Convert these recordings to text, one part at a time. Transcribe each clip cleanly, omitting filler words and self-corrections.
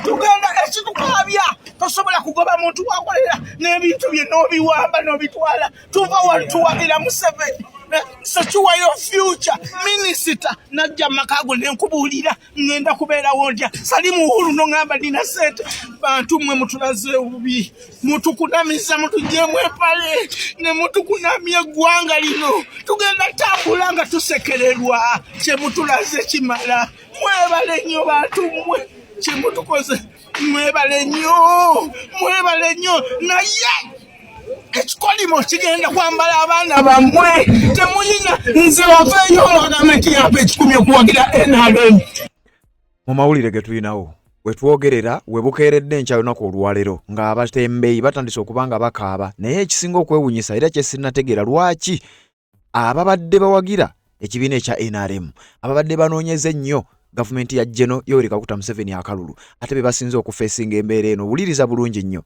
tugenda ekitukabya tosobola kugoba muntu wakolera n'ebintu bye n'obiwamba n'obitwala tuva wali tuwagira Museveni secure your future minister najja makago nenkubuulira ngenda kubeerawo ndya sali muhulu nongamba nina sente bantu mwe mutulaze obubi mutukunamiza mutujjemu epale ne mutukunamya eggwanga lino tugenda tambula nga tusekererwa kye mutulaze kimala mwebale nnyo bantu mmwe kye mutukoze mwebale nnyo naye ekikolimo kigenda kwambala abaana bammwe temuyina nze wafeeyo gavumenti yampa ekikumi okuwagira NRM. Mu mawulire ge tulinawo wetwogerera webukeeredde enkya lunaku olwaleero ng'abatembeeyi batandise okuba nga bakaaba naye ekisinga okwewunyisa era kye sinnategeera lwaki ababadde bawagira ekibiina ekya NRM ababadde banoonyeza ennyo gavumenti ya General Yoweri Kaguta Museveni akalulu ate be basinze okufeesinga embeera eno wuliriza bulungi nnyo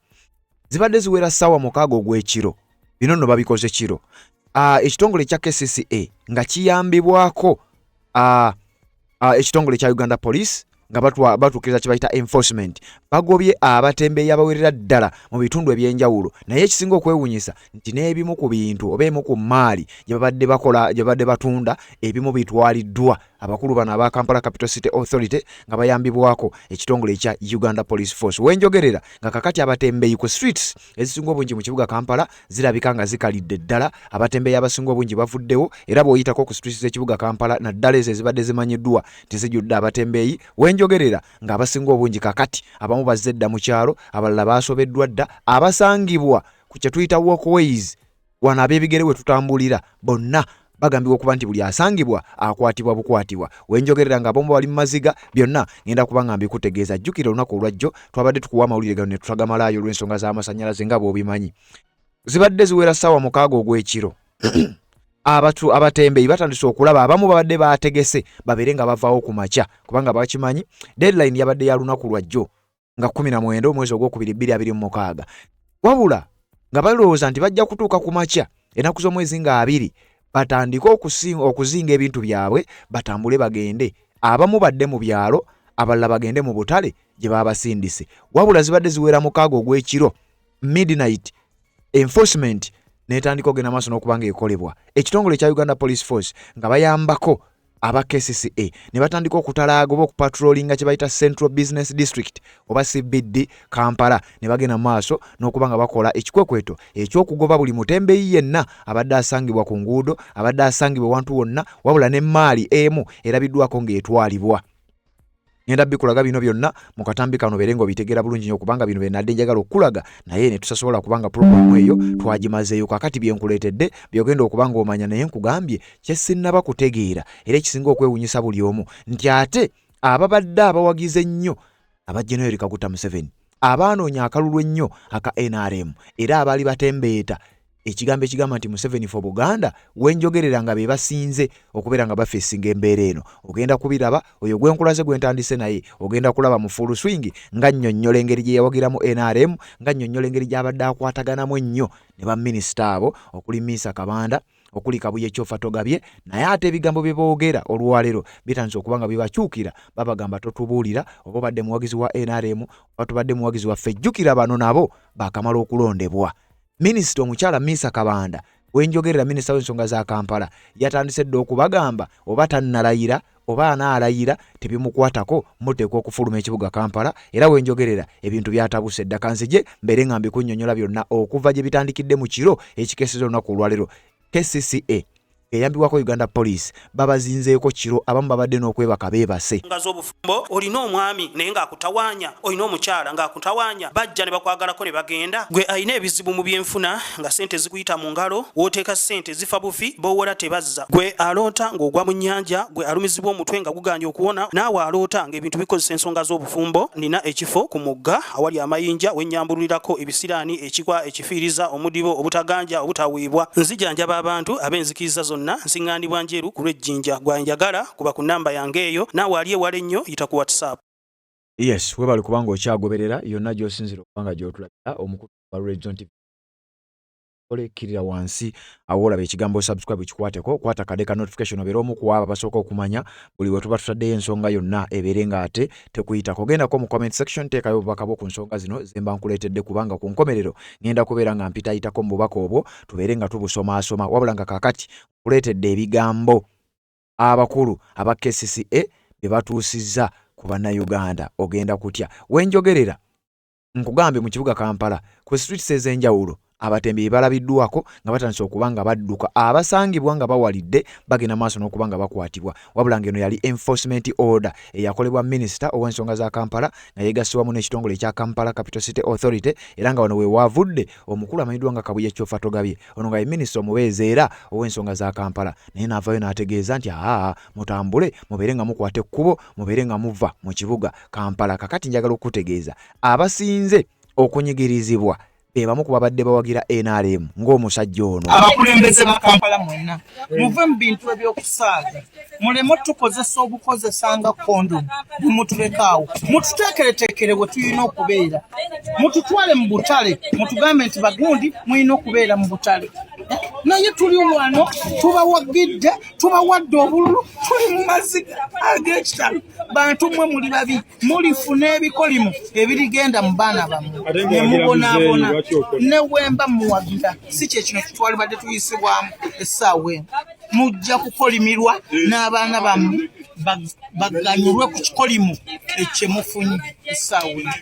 zibadde ziwera ssaawa mukaaga ogw'ekiro bino nno babikoze kiro ekitongole kya KCCA nga kiyambibwako ekitongole kya Uganda Police nga batuukiriza kye bayita enforcement bagobye abatembeeyi abawerera ddala mu bitundu ebyenjawulo naye ekisinga okwewunyisa nti n'ebimu ku bintu oba emu ku maali gye babadde batunda ebimu bitwaliddwa abakulu bano aba Kampala Capital City Authority nga bayambibwako ekitongole ekya Uganda Police Force wenjogerera nga kakati abatembeeyi ku streets ezisinga obungi mu kibuga Kampala zirabika nga zikalidde ddala abatembeeyi abasinga obungi bavuddewo era bw'oyitako ku streets z'ekibuga Kampala naddala ezo ezibadde zimanyiddwa tizijjudde abatembeeyi wenjogerera nga abasinga obungi kakati abamu bazze dda mu kyalo abalala baasobeddwa dda abasangibwa ku kye tuyita walkways wano ab'ebigere we tutambulira bonna bagambibwa okuba nti buli asangibwa akwatibwa bukwatibwa wenjogerera nga abamu bali mu maziga byonna ngenda kuba nga mbikutegeeza jjukira olunaku olwajjo twabadde tukuwa amawulire gano ne tutagamalayo olw'ensonga z'amasannyalaze nga bw'obimanyi zibadde ziwera ssaawa mukaaga ogw'ekiro abatembeeyi batandise okulaba abamu babadde bategese babeere nga bavaawo ku makya kubanga bakimanyi deadline yabadde ya lunaku lwajjo nga 19 omwezi ogwokubiri 2026 wabula nga balowooza nti bajja kutuuka ku makya ennaku z'omwezi nga 2 batandike okuzinga ebintu byabwe batambule bagende abamu badde mu byalo abalala bagende mu butale gye babasindise wabula zibadde ziwera mukaaga ogw'ekiro midnight enforcement netandika ogenda maaso n'okuba nga ekolebwa ekitongole kya Uganda Police Force nga bayambako aba KCCA ne batandika okutalaaga oba okupatrollinga kye bayita Central Business District oba CBD Kampala ne bagenda maaso n'okuba nga bakola ekikwekweto ekyokugoba buli mutembeeyi yenna abadde asangibwa ku nguudo abadde asangibwa wantu wonna wabula n'emmaali emu erabiddwako ng'etwalibwa ngenda bikulaga bino byonna mu katambi kano berengo bitegera bulungi nnyo kubanga bino benadde njagala okulaga naye ne tusasobola kubanga program eyo twagimazeeyo kakati byenkuleetedde byogenda okubanga omanya naye nkugambye kye sinnaba kutegeera era ekisinga okwewunyisa buli omu nti ate ababadde abawagize ennyo aba General Yoweri Kaguta Museveni abaanoonya akalulu ennyo aka NRM era abaali batembeeta ekigambo ekigamba nti Museveni for Buganda wenjogerera nga be basinze okubeera nga bafeesinga embeera eno ogenda kubiraba oyo gwenkulaze gwentandise naye ogenda kulaba mu full swing nga nnyonnyola engeri gye yawagiramu NRM nga nnyonnyola engeri gy'abadde akwataganamu ennyo ne baminisita abo okuli Misa Kabanda okuli Kabuye Kyofa Togabye naye ate ebigambo bye boogera olwaleero bitandise okuba nga bibakyukira babagamba totubuulira oba obadde muwagizi wa NRM oba tubadde muwagizi waffe jjukira bano nabo baakamala okulondebwa Minisita omukyala Misa Kabanda wenjogerera minisita w'ensonga za Kampala yatandise dda okubagamba oba tannalayira oba anaalayira tebimukwatako muteekwa okufuluma ekibuga Kampala era wenjogerera ebintu byatabuse dda kanzije mbere nga mbikunnyonnyola byonna okuva gye bitandikidde mu kiro ekikeeseza olunaku olwaleero KCCA eyambibwako Uganda Police babazinzeeko kiro abamu babadde n'okwebaka beebase nga z'obufumbo olina omwami naye ng'akutawaanya olina omukyala ng'akutawaanya bajja ne bakwagalako ne bagenda gwe alina ebizibu mu byenfuna nga sente zikuyita mu ngalo wooteeka sente zifa bufi b'owola tebazza gwe aloota ng'ogwa mu nnyanja gwe alumizibwa omutwe nga guganja okuwona naawe aloota ng'ebintu bikozesa ensonga z'obufumbo nina ekifo ku mugga awali amayinja wennyambululirako ebisiraani ekikwa ekifiiriza omudibo obutaganja obutaweebwa nzijanjaba abantu ab'enzikiriza zonna nsiŋŋaanibwa njeru ku lw'ejjinja gwanjagala kuba ku nnamba yange eyo naawe ali ewala ennyo yita ku WhatsApp. Yes, webali kubanga okyagoberera yonna gy'osinzira okubanga gy'otulabira omukulu wa Region TV kirira wansi awola be kigambo subscribe kikwateko kwata kadeka notification obero mu kuwaba basoka okumanya buli wetuba tutadde ensonga yonna eberenga ate tekuyita kogenda ko mu comment section tekayo bakabo ku nsonga zino zemba nkuletedde kubanga ku nkomerero ngenda kubeera nga mpita yitako mu bubaka obwo tuberenga tubusoma wabula nga kakati kuletedde ebigambo abakulu aba KCCA be batuusizza ku bannayuganda ogenda kutya wenjogerera nkugambe mu kibuga Kampala ku streets ezenjawulo abatembi balabiddwako nga batandise okubanga badduka abasangibwa nga bawalidde bagenda maaso n'okubanga bakwatibwa wabula ngeno yali enforcement order eyakolebwa minister ow'ensonga za Kampala nga yegasibwamu n'ekitongole ekya Kampala Capital City Authority era nga wano we wavudde omukulu amanyiddwa nga Kabuye Kyofa Togabye ono nga ye minister omubeezi era ow'ensonga za Kampala naye n'avaayo n'ategeeza nti mutambule mubeere nga mukwata ekkubo mubeere nga muva mu kibuga Kampala kakati njagala okutegeeza abasinze okunyigirizibwa bebamu ku babadde bawagira NRM ng'omusajja ono abakulembeze ba Kampala mwenna muve mu bintu ebyokusaaga muleme tukozesa obukozesanga kondom mutulekaawo mututeekereteekere bwe tulina okubeera mututwale mu butale mutugambe nti bagundi mulina okubeera mu butale naye tuli wano tubawagidde tubawadde obululu tuli mu maziga ag'ekitalo bantu mwe muli babi mulifuna ebikolimu ebirigenda mu baana bammwe ne mubonaabona ne wemba muwagira si kye kino kitwali badde tuyisibwamu essaawa eno mujja kukolimirwa n'abaana bammwe baganyulwe ku kikolimu ekyemufunye essaawa eno.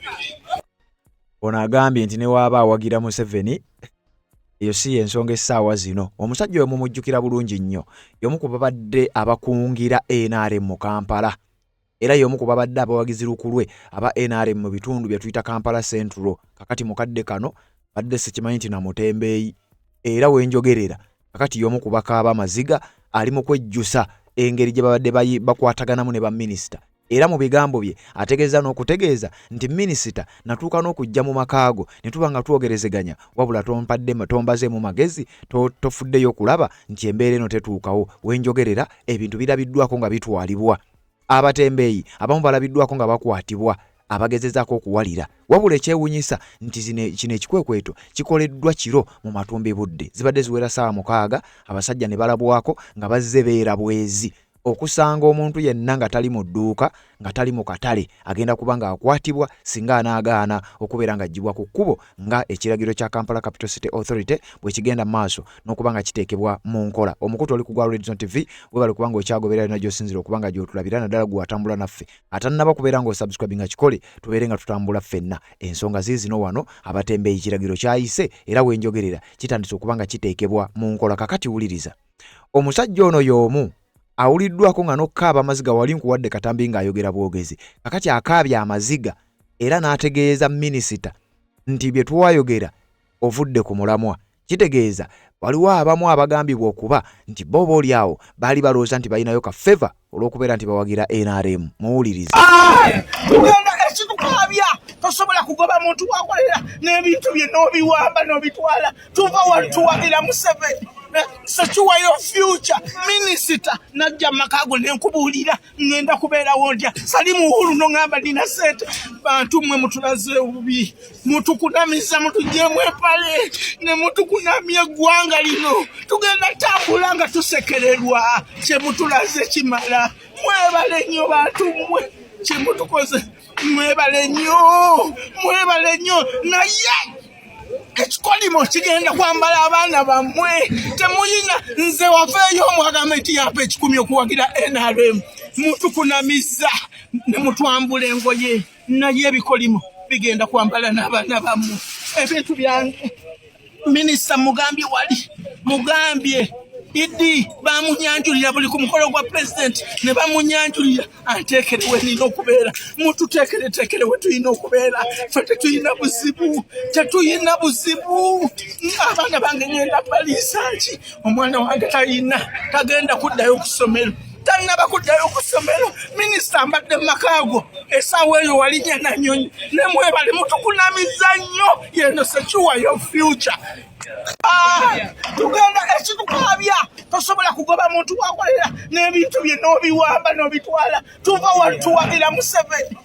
ono agambye nti ne waaba awagira Museveni eyo si ensonga essaawa zino omusajja oyo mumujjukira bulungi nnyo y'omu ku babadde abakungira NRM mu Kampala era y'omu ku babadde abawagizi lukulwe aba NRM mu bitundu bye tuyita Kampala Central kakati mukadde kano badde sikimanyi nti na Mutembeeyi era wenjogerera kakati y'omu ku bakaaba amaziga ali mu kwejjusa engeri gye babadde bakwataganamu ne baminisita era mu bigambo bye ategeeza n'okutegeeza nti minisita natuuka n'okujja mu makaago ne tuba nga twogerezeganya wabula tombaze mu magezi tofuddeyo okulaba nti embeera eno tetuukawo wenjogerera ebintu birabiddwako nga bitwalibwa abatembeeyi abamu balabiddwako nga bakwatibwa abagezezaako okuwalira wabula ekyewunyisa nti kino ekikwekweto kikoleddwa kiro mu matumbi budde zibadde ziwera ssaawa 6 abasajja ne balabwako nga bazze beera bwezi okusanga omuntu yenna nga tali mu dduuka nga tali mu katale agenda kuba nga akwatibwa singa anaagaana okubeera nga ajjibwa ku kkubo nga ekiragiro kya Kampala Capital City Authority bwe kigenda maaso n'okuba nga kiteekebwa mu nkola. Omukutu oli ku gwa Red Zone TV webale kuba nga okyagoberera na gy'osinzira okuba nga gy'otulabira naddala gwe watambula naffe atannaba kubeera nga osubscribe nga kikole tubeere nga tutambula ffenna ensonga ziizino wano abatembeeyi kiragiro kyayise era wenjogerera kitandise okuba nga kiteekebwa mu nkola. Kakati wuliriza omusajja ono y'omu awuliddwako nga n'okkaaba amaziga wali nkuwadde katambi ng'ayogera bwogezi kakati akaabya amaziga era n'ategeeza minisita nti bye twayogera ovudde ku mulamwa kitegeeza waliwo abamu abagambibwa okuba nti bo boolyawo baali balowooza nti balinayo ka feva olw'okubeera nti bawagira NRM. Muwulirize tugenda ekitukaabya tosobola kugoba muntu wakolera n'ebintu bye n'obiwamba n'obitwala tuva wali tuwagira Museveni secure your future minisita najja makaago nenkubuulira ngenda kubeerawo ndya sali muhulu nongamba nina sente bantu mwe mutulaze obubi mutukunamiza mutujjemu epale ne mutukunamya eggwanga lino tugenda tambula nga tusekererwa kye mutulaze kimala mwebale nnyo bantu mmwe kye mutukoze mwebale nnyo naye ekikolimo kigenda kwambala abaana bammwe temuyina nze wafeeyo omwagamba nti yampa 10 okuwagira NRM mutukunamiza ne mutwambula engoye naye ebikolimo bigenda kwambala n'abaana bammwe ebintu byange minisita mugambye Idi bamunyanjulira buli ku mukolo gwa president ne bamunyanjulira anteekerewe nina okubeera mututeekereteekere we tulina okubeera fe tetulina buzibu abaana bange ngenda baliisaaki omwana wange tagenda kuddayo ku ssomero tanaba kuddayo ku ssomero minisita mbadde makaago essaawa eyo walinya nanyonyi ne mwebale mutukunamiza nnyo yeno secure your future. Tugenda ekitukaabya tosobola kugoba muntu wakolera n'ebintu bye n'obiwamba n'obitwala tuva wali tuwagira Museveni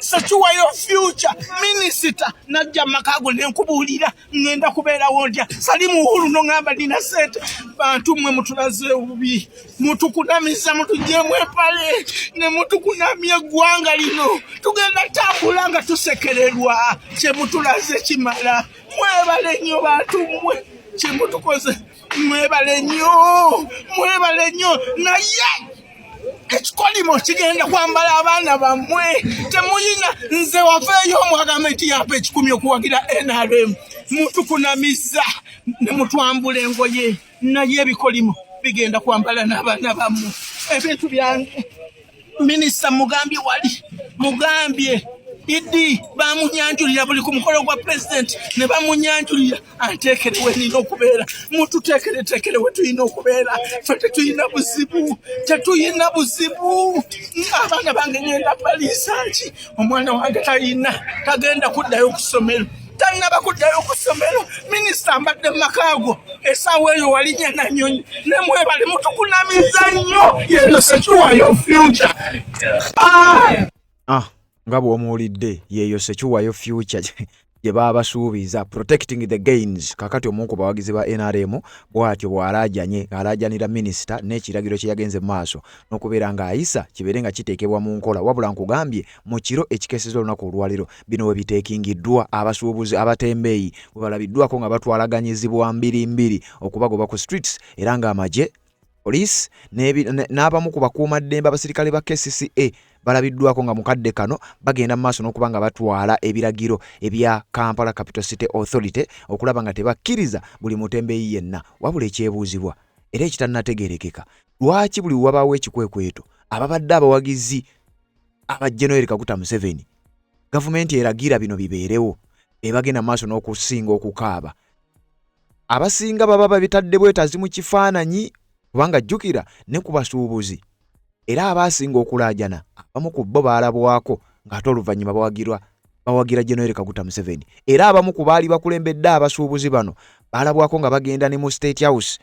secure your future. Minister najja makago nenkubulira ngenda kubeera wondya Salimu Uhuru nongamba dina sente bantu mwe mutulaze ubi mutukunamiza mutujemwe pale ne mutukunamye gwanga lino tugenda tambula nga tusekererwa kye mutulaze kimala mwebale nnyo bantu mwe kye mutukoze mwebale nnyo naye ekikolimo kigenda kwambala abaana bammwe temuyina nze wafeeyo omwagamenti yapa ekikumi okuwagira NRM mutukunamiza ne mutwambula engoye naye ebikolimo bigenda kwambala n'abaana bammwe ebintu byange minisita mugambye Idi bamunyanjulira buli ku mukolo gwa president ne bamunyanjulira antekerewe nina okubeera mututeekere we tulina okubeera fe tetuyina buzibu abaana bange ngenda baliisanki omwana wange tagenda kuddayo ku ssomero tanaba kuddayo ku ssomero minisita mbadde makaago essaawa eyo walinya nanyonyi nemwebale mutukunamiza nnyo yeyo secure your future nga bw'omuwulidde yeeyo sekiwayo future gye baba basuubiza protecting the gains. Kakati omu ku bawagizi ba NRM bw'atyo bw'alaajanira minisita n'ekiragiro kye yagenze mu maaso n'okubeera ng'ayisa kibeere nga kiteekebwa mu nkola. Wabula nkugambye mu kiro ekikeeseza olunaku olwaliro bino we biteekingiddwa abasuubuzi abatembeeyi bwe balabiddwako nga batwalaganyizibwa mbiri okubagoba ku streets era ng'amagye police n'abamu ku bakuumaddembe abasirikale ba KCCA balabiddwako nga mukadde kano bagenda mu maaso n'okuba nga batwala ebiragiro ebya Kampala Capital City Authority okulaba nga tebakkiriza buli mutembeeyi yenna. Wabula ekyebuuzibwa era ekitannategeerekeka lwaki buli wabaawo ekikwekweto ababadde abawagizi aba General Kaguta Museveni gavumenti eragira bino bibeerewo ebagenda mu maaso n'okusinga okukaaba abasinga baba babitadde bwetazi mu kifaananyi kubanga jjukira ne ku basuubuzi era abasinga okulaajana abamu ku bo baalabwako ng'ate oluvannyuma bawagira General Kaguta Museveni era abamu ku baali bakulembedde abasuubuzi bano baalabwako nga bagenda ne mu State House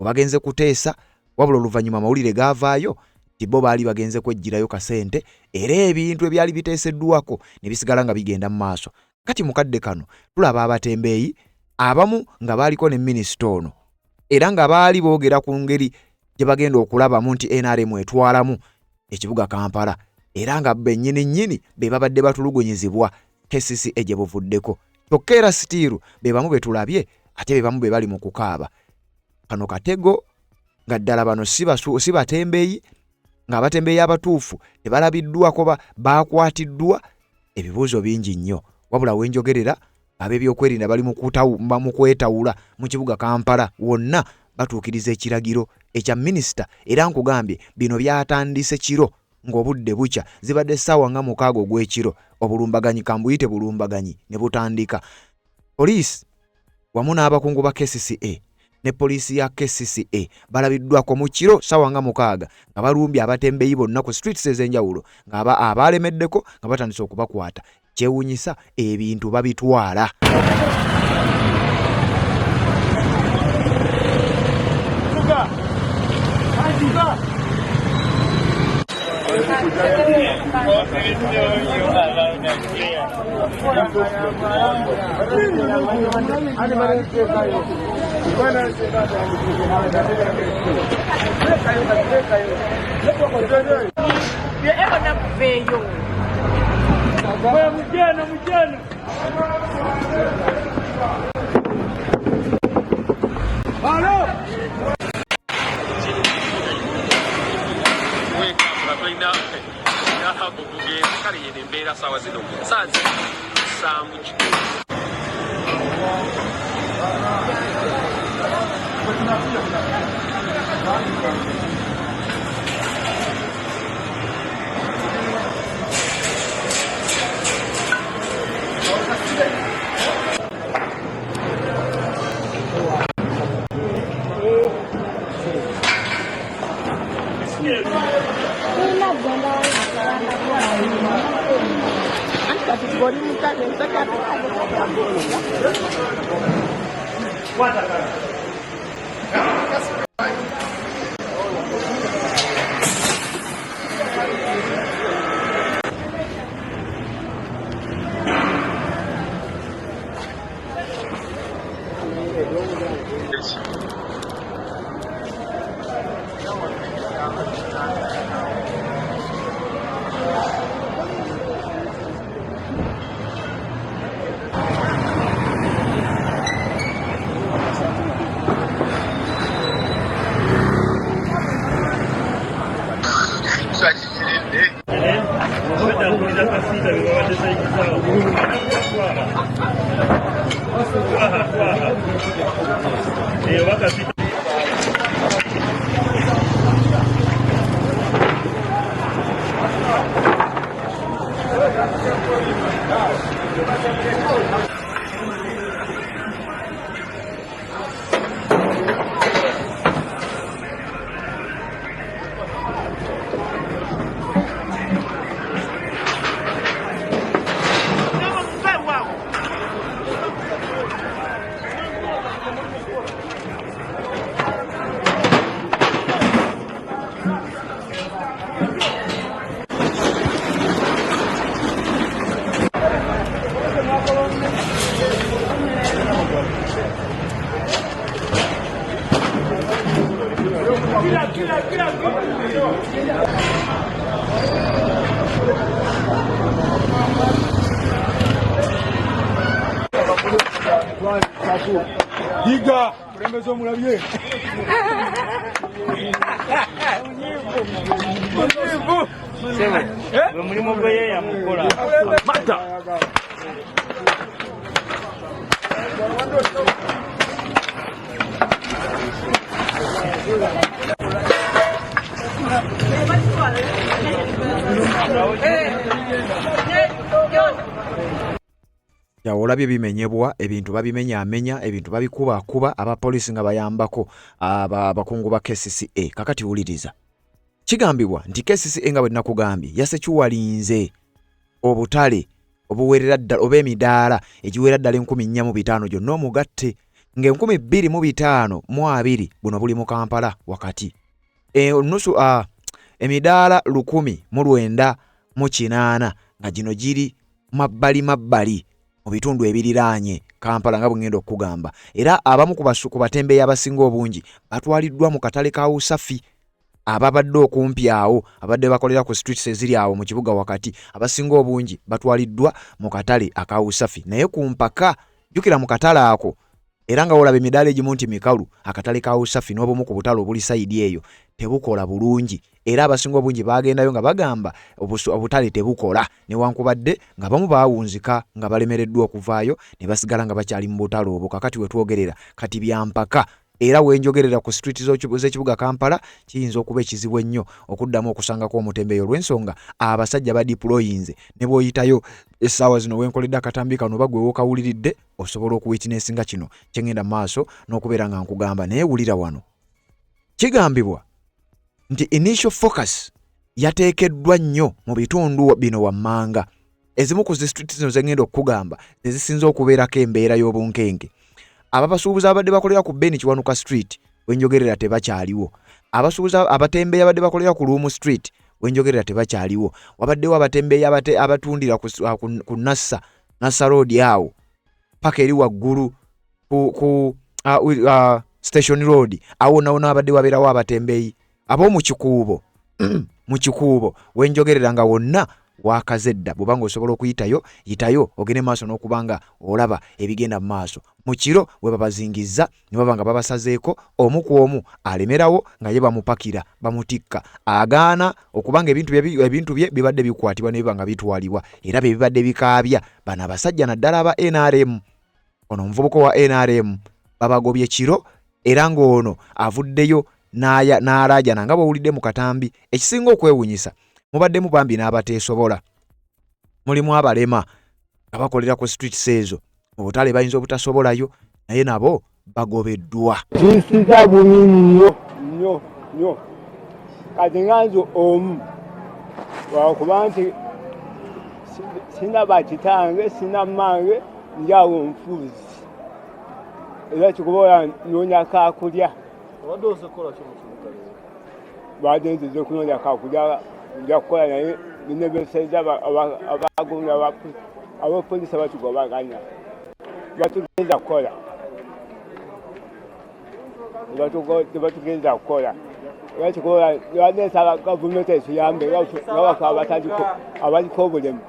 bagenze kuteesa wabula oluvannyuma amawulire gaavaayo ti bo baali bagenze kwejjirayo kasente era ebintu ebyali biteeseddwako ne bisigala nga bigenda mu maaso. Kati mukadde kano tulaba abatembeeyi abamu nga baaliko ne minisita ono era nga baali boogera ku ngeri gye bagenda okulabamu nti NRM etwalamu ekibuga Kampala era nga bennyini be babadde batulugunyizibwa KCCA gye buvuddeko. Kyokka era sitiiru be bamu betulabye ate be bamu be bali mu kukaaba. Kano katego nga ddala bano si batembeeyi ng'abatembeeyi abatuufu tebalabiddwako baakwatiddwa ebibuuzo bingi nnyo. Wabula wenjogerera ab'ebyokwerinda bali mu kwetawula mu kibuga Kampala wonna batuukiriza ekiragiro ekya minisita era nkugambye bino byatandise kiro ng'obudde bukya zibadde ssaawa nga 6 ogw'ekiro obulumbaganyi kambuyite bulumbaganyi ne butandika. Poliisi wamu n'abakungu ba KCCA ne poliisi ya KCCA balabiddwako mu kiro ssaawa nga 6 nga balumbye abatembeeyi bonna ku streets ez'enjawulo nga abaalemeddeko nga batandise okubakwata. Kyewuunyisa ebintu babitwala. Diga, prembezo mulabye. Sewe, we mulimo gwe ya mukola. Mata. Ya olabye bimenyebwa ebintu babimenyaamenya ebintu babikuba abapoliisi nga bayambako abakungu ba KCCA. Kakati wuliriza kigambibwa nti KCCA nga bwe nakugambye yasekiwalinze obutale obuwerera ddala oba emidaala egiwera ddala 1405 gyonna omugatte nga 2520 buno buli mu Kampala wakati nusu emidaala 1,908 nga gino giri mabbali mu bitundu ebiriraanye Kampala nga bwengenda okugamba. Era abamu ku batembeeyi abasinga obungi batwaliddwa mu katale ka Usafi ababadde okumpi awo abadde bakolera ku streets eziri awo mu kibuga wakati. Abasinga obungi batwaliddwa mu katale aka Usafi. Naye ku mpaka jukira mu katale ako era nga olaba emidaala egimu nti mikalu akatale ka Usafi n'obumu ku butale obuli sayidi eyo tebukola bulungi. Era abasinga obungi bagendayo nga bagamba obutale tebukola newankubadde nga bamu baawunzika nga balemereddwa okuvaayo ne basigala nga bakyali mu butale obwo. Kakati wetwogerera kati byampaka era wenjogerera ku street z'ekibuga Kampala kiyinza okuba ekizibu ennyo okuddamu okusangako omutembeeyo olw'ensonga abasajja badiployinze ne bw'oyitayo essaawa zino wenkoledde akatambi kano bagwe wookawuliridde osobola okuwitinesinga kino kyengenda maaso n'okubeera nga nkugamba. Naye wulira wano kigambibwa nti initial focus yateekeddwa nnyo mu bitundu bino wammanga. Ezimu ku zi street zino zengenda okugamba ezisinza okubeerako embeera y'obunkenke. Ababasuubuzi abadde bakolera ku Beni Kiwanuka Street wenjogerera tebakyaliwo. Abasuubuzi abatembeeyi abadde bakolera ku Luumu Street wenjogerera tebakyaliwo. Wabaddewo abatembeeyi abatundira ku Nassa Road awo paka eri waggulu ku Station Road awo nawo abadde wabeerawo abatembeeyi ab'omu kikuubo mu kikuubo wenjogerera nga wonna wakazedda. Bw'obanga osobola okuyitayo yitayo ogende maaso n'okubanga olaba ebigenda mu maaso. Mu kiro we babazingizza ne baba nga babasazeeko omu ku omu alemerawo nga ye bamupakira bamutikka agaana okubanga ebintu bye bibadde bikwatibwa ne biba nga bitwalibwa era bye bibadde bikaabya bano abasajja naddala aba NRM. Ono omuvubuka wa NRM babagobye kiro era ng'ono avuddeyo n'alaajana nga bw'owulidde mu katambi. Ekisinga okwewunyisa mubaddemu bambi n'abateesobola, mulimu abalema nga bakolera ku streets ezo mu butale bayinza obutasobolayo naye nabo bagobeddwa. Kinsiza bubi nnyo kati nganzo omu wakuba nti sina bakitange sina mmange njawo nfuzi era kikubola noonya kakulya badde nzize kunoonya kakulya nja kukola naye ninebeseza abagunga abapoliisi abatugobaganya batugenda kukola tebatugenda kukola era kikola badesaba gavumenti etuyambe nga bafe abaliko obulemu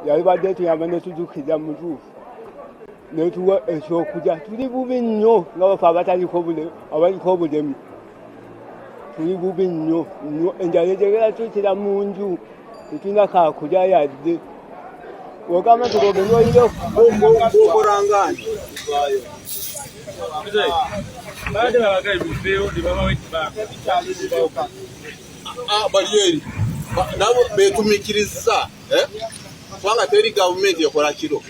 yali badde tuyamba netujukiza mutuufu netuwa ekyokulya. Tuli bubi nnyo nga bafe abaliko obulemu tuli bubi nnyo enjala ejegera tukira mu nju Itinga ka kuja yadde. Wakama tukogenwa ile Korangani. baada ya wagai bifeo ndi baba wetu ba. Bariyeri. Nabo betumikiriza twanga teri government yakora kiro.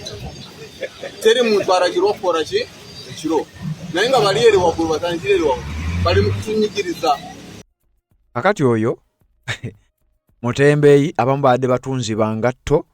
Teri muntu aragirwa kora kiro. Nainga bariyeri wakuru batangireri wa. Bali mukutunyikiriza. Akati oyo Mutembeyi abamu badde batunzi bangatto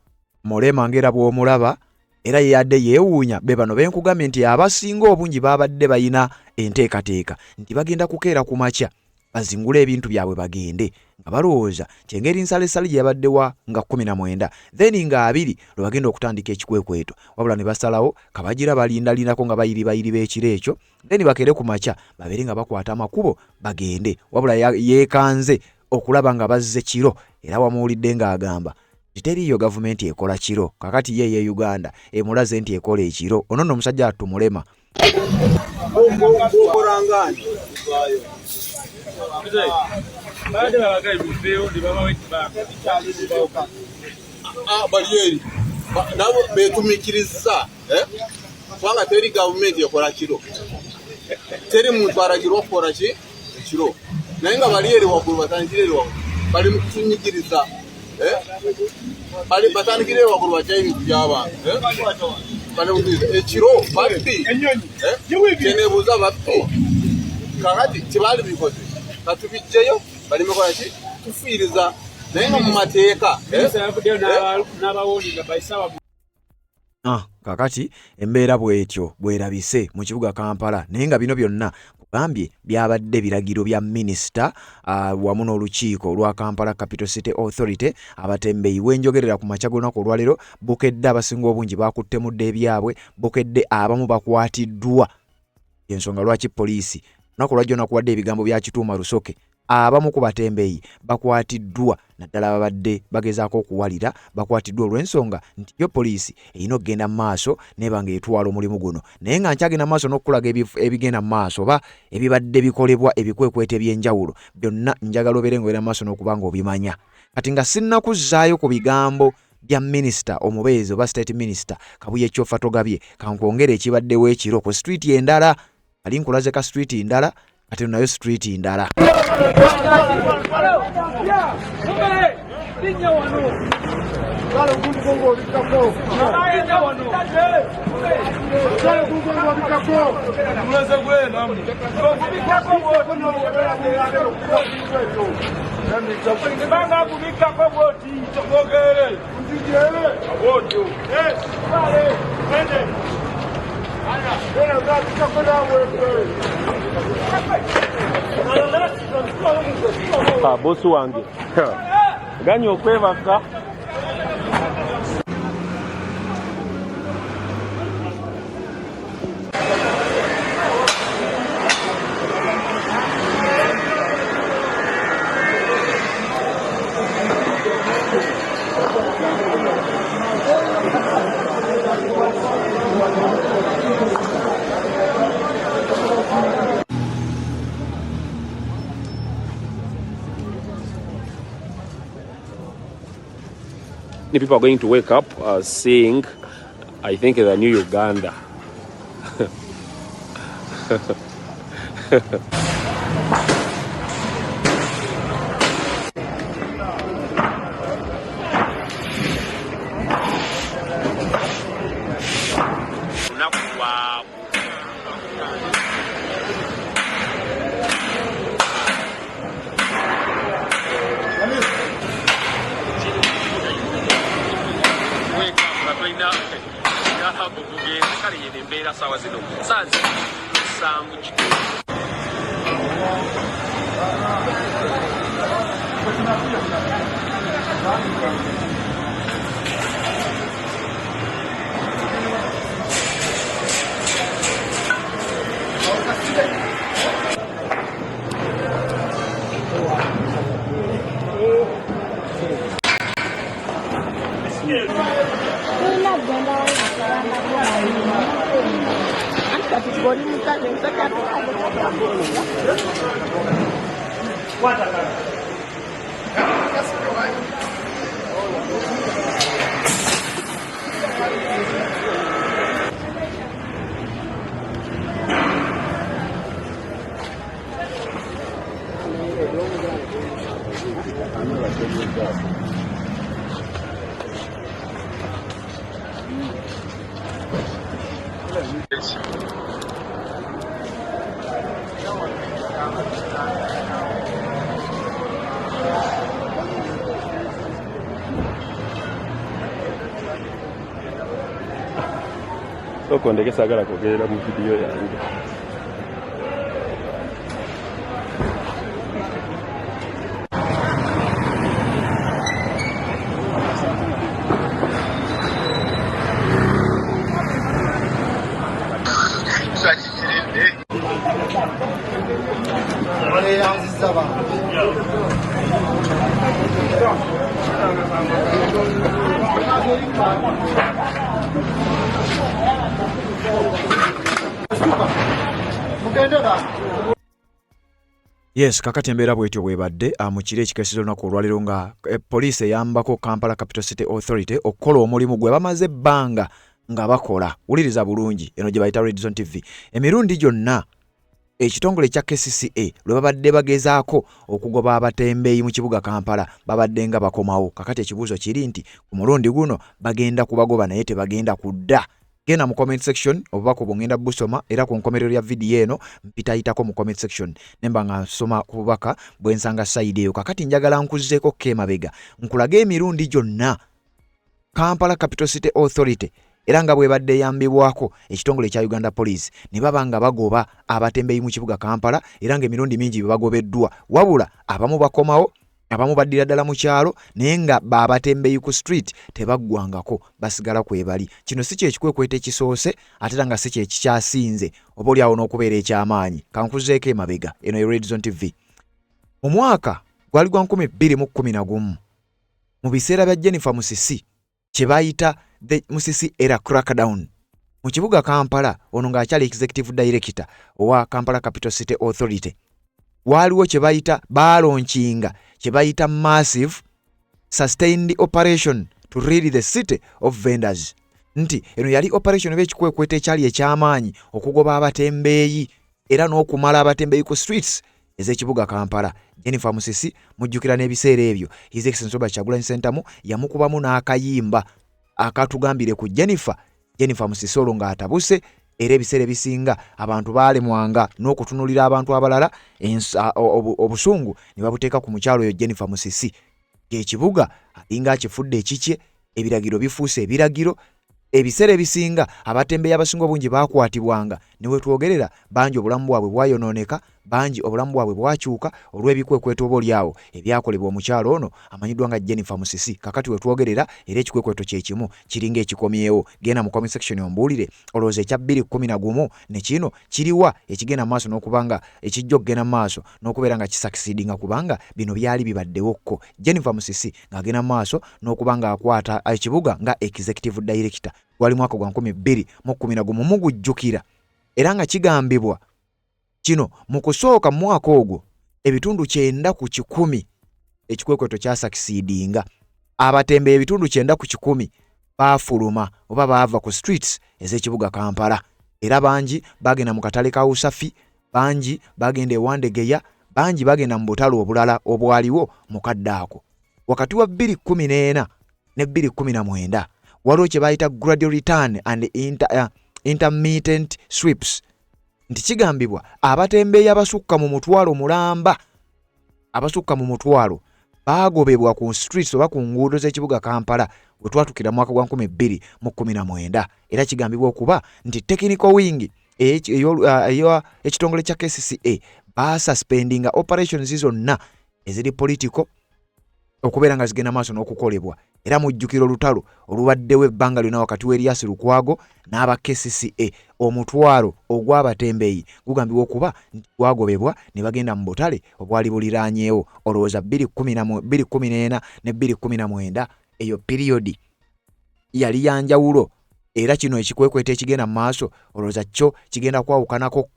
Mulema ngera bw'omulaba era yadde yeewuunya be bano benkugambye nti abasinga obungi babadde bayina enteekateeka nti bagenda kukeera ku makya bazingula ebintu byabwe bagende nga balowooza kyengeri nsalesale gye yabaddewa nga 19 then nga 2 lwe bagenda okutandika ekikwekweto wabula ne basalawo kabagira balindako nga bayiri b'ekiro ekyo then bakere ku makya babeere nga bakwata amakubo bagende wabula yeekanze okulaba nga bazze kiro era wamuwulidde ng'agamba teriyo gavumenti ekola kiro kakati ye Uganda emulaze nti ekola ekiro ono nno musajja atumulema Korangani. baada ya wagai bifeo ndi baba wetu ba. Bariyeri. Nabo betumikiriza twanga teri government yakora kiro. Teri muntu aragirwa kora kiro. Nainga bariyeri wakuru batangireri wa. Bali mukutunyikiriza. Bali batangireri wakuru bachayi byaba. Bali mukutunyikiriza ekiro bafti. Kenebuza bafti. Kakati kibali bikoze. Katubijjeyo bali mukora tufiiriza nainga mu mateeka n'abawoni nga bayisawa. Kakati embeera bwetyo bwerabise mu kibuga Kampala naye nga bino byonna kugambye byabadde biragiro bya minisita wamu n'olukiiko olwa Kampala Capital City Authority. Abatembeyi wenjogerera ku makya g'olunaku olwaleero bukedde abasinga obungi bakuttemudde ebyabwe bukedde abamu bakwatiddwa ensonga lwaki poliisi lunaku lwajjo nakuwadde ebigambo bya Kituuma Lusoke abamu ku batembeyi bakwatiddwa naddala babadde bagezaako okuwalira bakwatiddwa olw'ensonga nti yo poliisi erina okugenda mu maaso neba ng'etwala omulimu guno naye nga nkyagenda mu maaso n'okukulaga ebigenda mu maaso oba ebibadde bikolebwa ebikwekweta eby'enjawulo byonna njagala obeere ng'obeera mu maaso n'okuba ng'obimanya kati nga sinnakuzzaayo ku bigambo bya minisita omubeezi oba state minister Kabuye Kyoffa Togabye kankwongera ekibaddewo ekiro ku street endala ali nkulaze ka street ndala ate nayo street ndala. Bosi wange ganyi okwebaka people are going to wake up seeing, I think, the new Uganda. Soko ndeke sagala kugerera mu video yange. Yes, kakati embeera bwetyo bwebadde mu kiro ekikesero lunaku olwaliro nga poliisi eyambako Kampala Capital City Authority okukola omulimu gwe bamaze ebbanga nga bakola. Wuliriza bulungi eno gye bayita Red Zone TV. Emirundi gyonna ekitongole kya KCCA lwe babadde bagezaako okugoba abatembeeyi mu kibuga Kampala babadde nga bakomawo. Kakati ekibuuzo kiri nti ku mulundi guno bagenda kubagoba naye tebagenda kudda. Genda mu comment section obubaka bwongenda busoma era ku nkomerero ya video eno mpitayitako mu comment section nemba nga nsoma ku bubaka bwensanga side eyo. Kakati njagala nkuzzeeko kemabega nkulaga emirundi gyonna Kampala Capital City Authority era nga bwe badde yambibwako ekitongole kya Uganda Police ne babanga bagoba abatembeeyi mu kibuga Kampala era nga emirundi mingi bagobeddwa wabula abamu bakomawo abamu baddira ddala mu kyalo naye nga babatembeeyi ku street tebaggwangako basigala kwebali. Kino si kyekikwekweta ekisoose ate nga si kyekikyasinze oba oli awo n'okubeera ekyamaanyi. Kankuzeeko emabega eno ye Red Zone TV. Mu mwaka gwali gwa 2011 mu biseera bya Jennifer Musisi kye bayita the Musisi era crackdown mu kibuga Kampala ono ng'akyali executive director owa Kampala Capital City Authority waliwo kye bayita balaunchinga kye bayita massive sustained operation to rid the city of vendors. Nti eno yali operation b'ekikwekweta ekyali ekyamaanyi okugoba abatembeeyi era n'okumala abatembeeyi ku streets ez'ekibuga Kampala. Jennifer Musisi mujjukira n'ebiseera ebyo His Excellency Robert Kyagulanyi Ssentamu yamukubamu n'akayimba akatugambire ku Jennifer Musisi olwo ng'atabuse era ebiseera ebisinga abantu baalemwanga n'okutunulira abantu abalala obusungu ne babuteeka ku mukyalo oyo Jennifer Musisi. Ekibuga alinga akifudde ekikye ebiragiro bifuuse ebiragiro ebiseera ebisinga abatembeeyi abasinga obungi baakwatibwanga ne wetwogerera bangi obulamu bwabwe bwayonooneka bangi obulamu bwabwe bwakyuka olw'ebikwekweto oba olyawo ebyakolebwa omukyalo ono amanyiddwa nga Jennifer Musisi. Kakati wetwogerera era ekikwekweto kyekimu kiringa ekikomyewo. Genda mu comment section ombuulire olowooza ekya 2011 ne kino kiriwa ekigenda maaso n'okubanga ekijja okugenda maaso n'okubeera nga kisakisidinga kubanga bino byali bibaddewokko. Jennifer Musisi ng'agenda maaso n'okubanga akwata ekibuga nga executive director gwali mwaka gwa 2011 mugujjukira era nga kigambibwa kino mu kusooka mu mwaka ogwo ebitundu 9 ku 10 ekikwekweto kyasakisidinga abatembeeyi ebitundu 9 ku 10 baafuluma oba baava ku streets ez'ekibuga Kampala era bangi bagenda mu katale ka Usafi bangi bagenda ewandegeya bangi bagenda mu butalo obulala obwaliwo mu kaddaako. Wakati wa 2014 ne 2019 waliwo kye bayita gradual return and intermittent sweeps. Nti kigambibwa abatembeeyi abasukka mu mutwalo mulamba abasukka mu mutwalo baagobebwa ku streets oba ku nguudo z'ekibuga Kampala we twatukira mwaka gwa 2019 era kigambibwa okuba nti technical wing ekitongole kya KCCA basuspendinga operations zonna eziri political okubeera nga zigenda maaso n'okukolebwa era mujjukira olutalo olubaddewo ebbanga lyonna wakati w'Erias Lukwago n'aba KCCA omutwalo ogw'abatembeeyi gugambibwa okuba nti gwagobebwa ne bagenda mu butale obwali buliraanyeewo olowooza 2014 ne 2019 eyo periodi yali yanjawulo era kino ekikwekweta ekigenda mu maaso olowooza kyo kigenda kwawukanako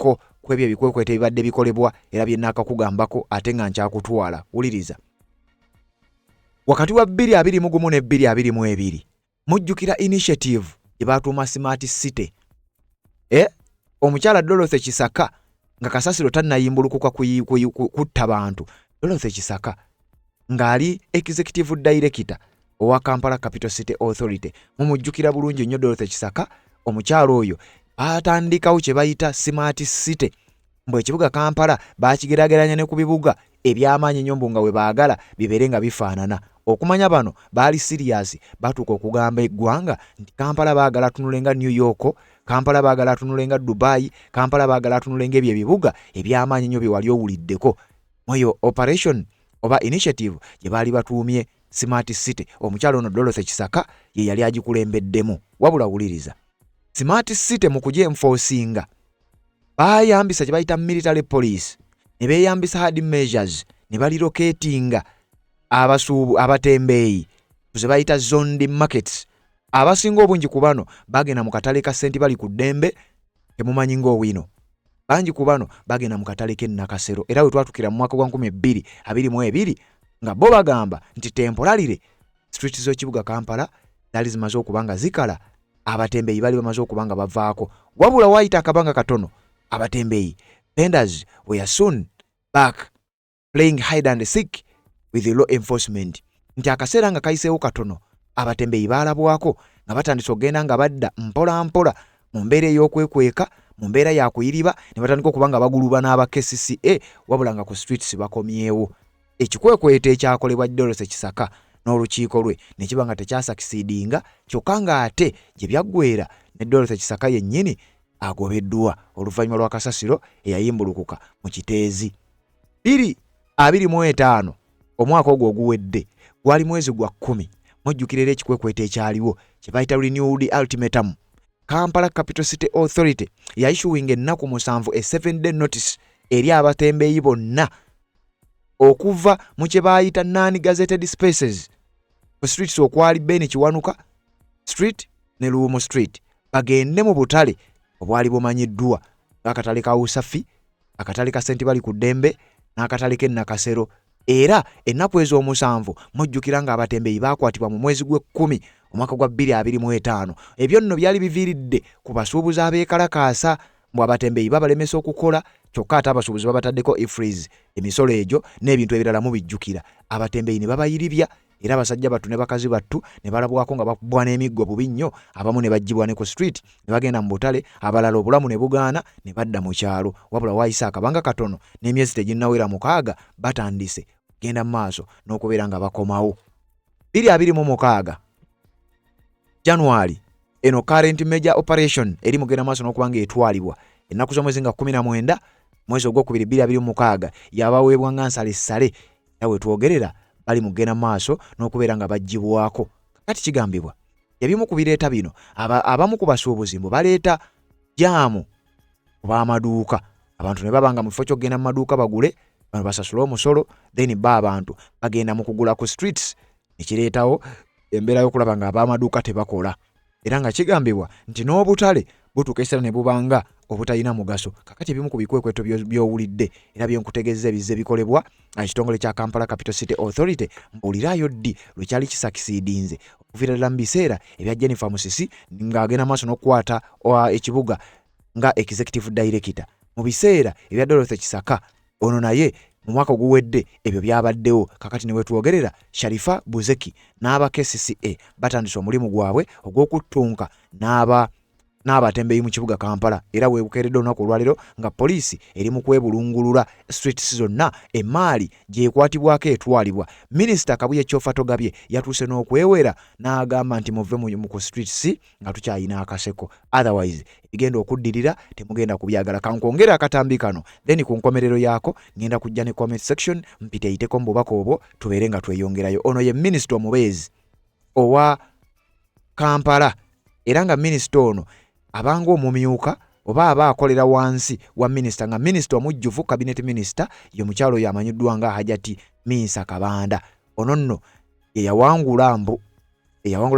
kwebyo ebikwekweta ebibadde bikolebwa era byennaakakugambako ate nga nkyakutwala. Wuliriza wakati wa 2021 ne 2022 mujjukira initiative gye baatuuma Smart City omukyala Dorothy Kisaka nga kasasiro tannayimbulukuka kutta bantu. Dorothy Kisaka ng'ali executive director owa Kampala Capital City Authority. Mumujjukira bulungi nnyo Dorothy Kisaka, omukyalo oyo batandikawo kye bayita Smart City. Mbwe ekibuga Kampala bakigerageranya ne ku bibuga eby'amaanyi nnyo nga we baagala bibeere nga bifaanana. Okumanya bano baali serious, batuuka okugamba eggwanga nti Kampala baagala tunulenga New York, Kampala baagala tunulenga Dubai, Kampala baagala tunulenga ebyo ebibuga eby'amaanyi nnyo bye wali owulideko. Moyo operation oba initiative gye baali batuumye Smart City. Omukyalo ono Dorothy Kisaka ye yali agikulembeddemu. Wabula wuliriza, Smart City mu kugyeenforcinga bayambisa kye bayita military police, ne beeyambisa hard measures, ne balilocatinga abasuubu abatembeeyi ze bayita zoned markets. Abasinga obungi ku bano bagenda mu katale ka senti bali ku ddembe temumanyi ng'owino. Bangi ku bano bagenda mu katale k'e Nakasero, era we twatukira mu mwaka gwa 2022 nga bo bagamba nti temporarily streets z'ekibuga Kampala zaali zimaze okuba nga zikala, abatembeeyi bali bamaze okuba nga bavaako. Wabula waayita akabanga katono, abatembeeyi vendors were soon back playing hide and seek with the law enforcement. Nti akaseera nga kayiseewo katono, abatembeeyi baalabwako nga batandise okugenda nga badda mpola mpola mu mbeera ey'okwekweka, mu mbeera ya kuyiriba, ne batandika okuba nga baguluba n'aba KCCA, wabula nga ku streets bakomyewo. Ekikwekweta ekyakolebwa Dorothy Kisaka n'olukiiko lwe ne kiba nga tekyasakisiidinga, kyokka nga ate gye byaggweera ne Dorothy Kisaka yennyini agobeddwa oluvannyuma lwa kasasiro eyayimbulukuka mu Kiteezi. 2025 omwaka ogwo oguwedde gwali mwezi gwa 10. Mujjukira era ekikwekweta ekyaliwo kye bayita renewed ultimatum. Kampala Capital City Authority yaissuing ennaku 7 a 7-day notice eri abatembeeyi bonna okuva mu kye bayita non-gazetted spaces ku streets okwali Beni Kiwanuka Street ne Luumo Street bagende mu butale obwali bumanyiddwa akatale ka Usafi, akatale ka Senti bali ku ddembe n'akatale k'e Nakasero. Era ennaku ez'omusanvu mujjukira nga abatembeeyi baakwatibwa mu mwezi gwe 10 omwaka gwa 2025. Ebyo nno byali biviiridde ku basuubuzi abeekalakaasa mbw abatembeeyi babalemesa okukola, kyokka ate abasuubuzi babataddeko e-freeze, emisolo egyo n'ebintu ebirala mubijjukira. Abatembeeyi ne babayiribya, era abasajja battu ne bakazi battu ne balabwako nga bakubwa n'emiggo bubi nnyo, abamu ne baggyibwa ne ku street ne bagenda mu butale, abalala obulamu ne bugaana ne badda mu kyalo. Wabula waayisa akabanga katono n'emyezi teginnawera 6 batandise genda mu maaso n'okubeera nga bakomawo. 2026 January eno current major operation eri mugenda maaso n'okuba nga etwalibwa ennaku z'omwezi nga 19 mwezi ogwokubiri 2026 yabaweebwa nga nsale yawe twogerera bali mugenda maaso n'okubeera nga baggyibwako. Kati kigambibwa ebimu ku bireeta bino abamu ku basuubuzi mbu baleeta jaamu kuba amaduuka, abantu ne babanga mu kifo ky'okugenda mu maduuka bagule, bano basasula omusolo, then abantu bagenda mu kugula ku streets, ekireetawo embeera y'okulaba nga ab'amaduuka tebakola. Era nga kigambibwa nti n'obutale butuuka ekiseera ne bubanga obutalina mugaso. Kakati ebimu ku bikwekweto by'owulidde era byenkutegeeza ebizze bikolebwa ekitongole kya Kampala Capital City Authority mbuuliraayo ddi lwekyali kisakisiidinze okuviira ddala mu biseera ebya Jennifer Musisi ng'agenda maaso n'okukwata ekibuga nga executive director, mu biseera ebya Dorothy Kisaka ono naye mu mwaka oguwedde ebyo byabaddewo. Kakati ne wetwogerera Sharifa Buzeki n'aba KCCA batandise omulimu gwabwe ogw'okuttunka n'abatembeeyi mu kibuga Kampala, era weebukeeredde olunaku olwaliro nga poliisi eri mu kwebulungulula streets zonna emaali gyekwatibwako etwalibwa. Minisita Kabuye Kyofa Togabye yatuuse n'okwewera n'agamba nti muve mu ku streets nga tukyayina akaseko, otherwise ebigenda okuddirira temugenda kubyagala. Kankwongera akatambi kano, then ku nkomerero yaako ngenda kujja ne comment section mpiteeyiteko mu bubaka obwo tubeere nga tweyongerayo. Ono ye minisita omubeezi owa Kampala, era nga minisita ono abanga omumyuka oba aba akolera wansi wa minisita, nga minisita omujjuvu cabinet minister ye mukyalo oyo amanyiddwa nga Hajati Minsa Kabanda. Ono nno eyawangula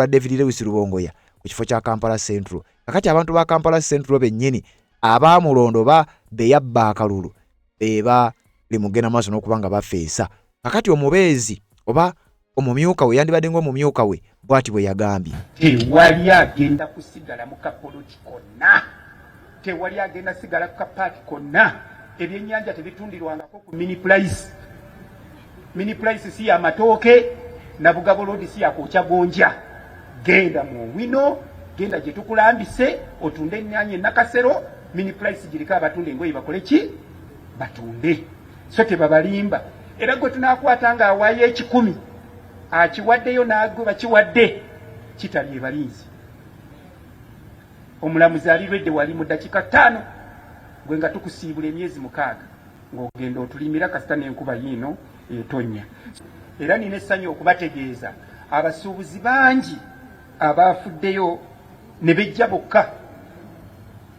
David Lewis Rubongoya ku kifo kya Kampala Central. Kakati abantu ba Kampala Central bennyini abaamulondo beyabba akalulu beba limugenda maaso n'okuba nga bafeesa. Kakati omubeezi oba omumyuka we yandibadde ng'omumyuka we bw'ati bwe yagambye, tewali agenda kusigala mu kapoloti konna, tewali agenda sigala ku kapaati konna. Ebyennyanja tebitundirwangako ku mini price si y'amatooke, na Bugabo Road si yakookya gonja genda mu wino genda gye tukulambise otunde ennyaanya Nakasero mini price girika abatunde engoye bakole ki batunde so tebabalimba era gwe tunaakwata nga awaayo 10 akiwaddeyo naagwe bakiwadde kitali ebalinzi omulamuzi alirwedde wali mu dakika 5 gwe nga tukusiibula emyezi 6 ng'ogenda otulimira kasita n'enkuba yiino etonya era nina essanyu okubategeeza abasuubuzi bangi abaafuddeyo ne bejja bokka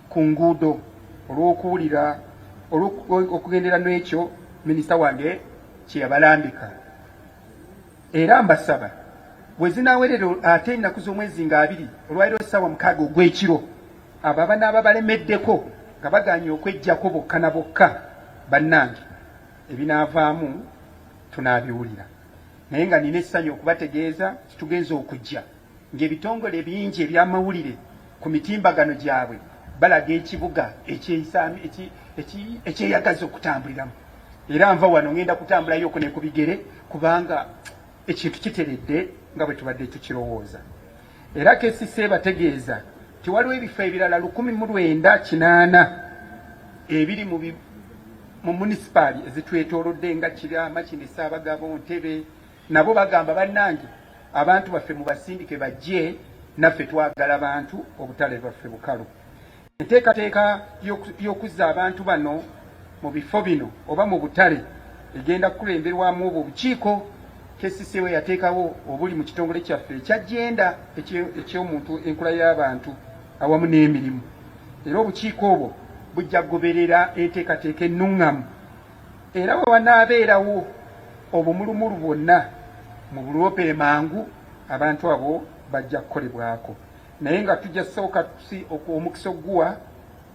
ku nguudo olw'okuwulira okugendera n'ekyo minisita wange kye yabalambika era mbasaba bwe zinaawerera ate ennaku z'omwezi nga 2 olwaliro essaawa 6 ogw'ekiro abo abanaaba balemeddeko nga baganye okwejjako bokka na bokka bannange ebinaavaamu tunaabiwulira naye nga nina essanyu okubategeeza kitugenza okujja ng'ebitongole bingi ebyamawulire ku mitimbagano gyabwe balaga ekibuga ekyeyagaza okutambuliramu era nva wano ngenda kutambulayo ne ku bigere kubanga ekintu kiteredde nga bwe tubadde tukirowooza era kesise bategeeza tiwaliwo ebifo ebirala 1980 ebiri mu munisipaali ezitwetoolodde nga Kirama Kine Ssaabagabo Ntebe nabo bagamba bannange abantu baffe mubasindike bajje naffe twagala abantu obutale bwaffe bukalu enteekateeka y'okuzza abantu bano mu bifo bino oba mu butale egenda kukulemberwamu obwo obukiiko kesisiwe yateekawo obuli mu kitongole kyaffe ekyagenda eky'omuntu enkula y'abantu awamu n'emirimu era obukiiko obwo bujja kugoberera enteekateeka ennuŋŋamu era bwe wanaabeerawo obumulumulu bwonna mu buloopere mangu abantu abo bajja kukolebwako naye nga tujja sooka omukisa oguwa